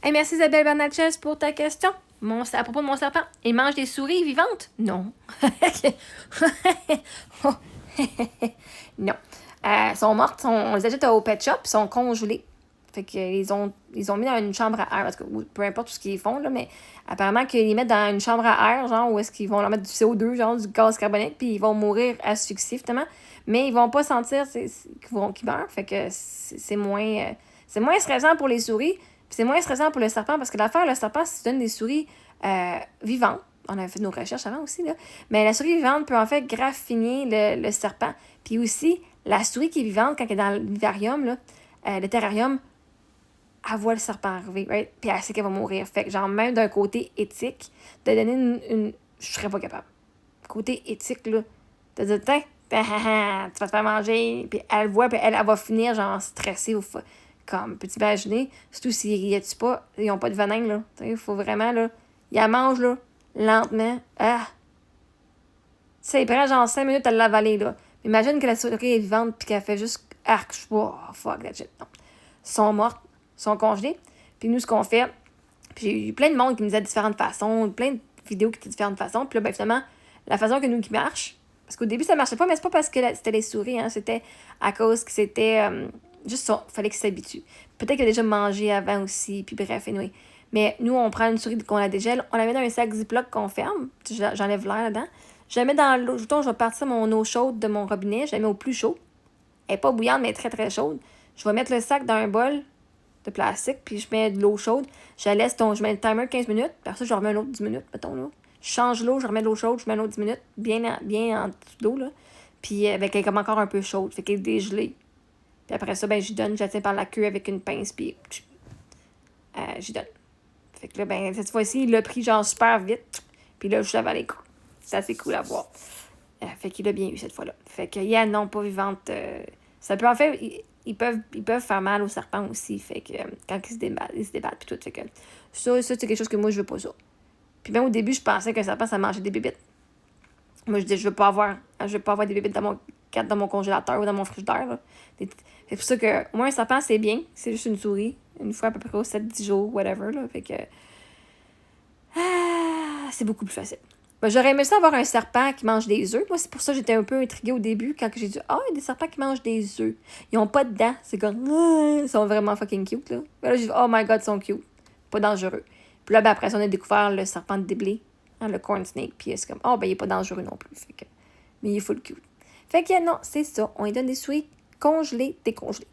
Hey, merci Isabelle Bernatchez pour ta question. À propos de mon serpent, il mange des souris vivantes? Non. Non. Sont mortes, on les achète au pet shop, sont congelées. Fait qu'ils ont mis dans une chambre à air, parce que peu importe ce qu'ils font, là, mais apparemment qu'ils les mettent dans une chambre à air, genre, où est-ce qu'ils vont leur mettre du CO2, genre du gaz carbonique, puis ils vont mourir asphyxiés, finalement. Mais ils vont pas sentir qu'ils meurent, fait que c'est moins stressant pour les souris, puis c'est moins stressant pour le serpent, parce que l'affaire, le serpent, si tu donnes des souris vivantes, on avait fait nos recherches avant aussi, là, mais la souris vivante peut en fait graffiner le serpent. Puis aussi, la souris qui est vivante, quand elle est dans le vivarium, là, le terrarium, elle voit le serpent arriver, right? Puis elle sait qu'elle va mourir. Fait que, genre, même d'un côté éthique, de donner une je serais pas capable. Côté éthique, là, de dire, tiens, tu vas te faire manger. Puis elle voit, puis elle va finir, genre, stressée. Comme, peux-tu imaginer? Surtout s'ils riaient-tu pas, ils ont pas de venin, là. Il faut vraiment, là, ils la mangent, là, lentement. Ah! Tu sais, il prend, genre, 5 minutes à l'avaler, là. Imagine que la souris est vivante, puis qu'elle fait juste, arc, oh, fuck that shit. Non. Sont mortes, sont congelées. Puis nous, ce qu'on fait, puis j'ai eu plein de monde qui nous disait différentes façons, plein de vidéos qui étaient différentes façons. Puis là, ben, finalement, la façon que nous qui marche, parce qu'au début, ça marchait pas, mais c'est pas parce que c'était les souris, hein, c'était à cause que c'était juste ça, fallait qu'ils s'habituent. Peut-être qu'elle a déjà mangé avant aussi, puis bref, anyway. Mais nous, on prend une souris qu'on la dégèle, on la met dans un sac Ziploc qu'on ferme, j'enlève l'air là-dedans. Je la mets dans l'eau, je vais partir mon eau chaude de mon robinet, je la mets au plus chaud. Elle n'est pas bouillante, mais très très chaude. Je vais mettre le sac dans un bol de plastique, puis je mets de l'eau chaude. Je mets le timer 15 minutes, puis après ça, je remets un autre 10 minutes, mettons, là. Je change l'eau, je remets de l'eau chaude, je mets un autre 10 minutes, bien en dessous de l'eau, là. Puis avec elle est comme encore un peu chaude, fait qu'elle est dégelée. Puis après ça, ben, je la tiens par la queue avec une pince, puis j'y donne. Fait que là, ben, cette fois-ci, il l'a pris genre super vite, puis là, je l'avais les coups. C'est assez cool à voir. Fait qu'il a bien eu cette fois-là. Fait que, non, pas vivante. Ça peut en fait, ils peuvent faire mal aux serpents aussi. Fait que, quand ils se débattent, puis tout. Fait que, ça, c'est quelque chose que moi, je veux pas ça. Puis même au début, je pensais qu'un serpent, ça mangeait des bébites. Moi, je dis, je veux pas avoir des bébites dans mon congélateur ou dans mon frigidaire, là. C'est pour ça que, au moins, un serpent, c'est bien. C'est juste une souris. Une fois à peu près aux 7-10 jours, whatever, là. Fait que, c'est beaucoup plus facile. Ben, j'aurais aimé ça avoir un serpent qui mange des œufs. Moi, c'est pour ça que j'étais un peu intriguée au début quand j'ai dit « Ah, il y a des serpents qui mangent des œufs. Ils ont pas de dents. » C'est comme « Ils sont vraiment fucking cute, là. » Ben là, j'ai dit « Oh my God, ils sont cute. Pas dangereux. » Puis là, ben, après ça, on a découvert le serpent de déblé, hein, le corn snake. Puis c'est comme « Oh, ben, il est pas dangereux non plus. » Fait que, mais il est full cute. Fait que non, c'est ça. On lui donne des souris congelées, décongelées.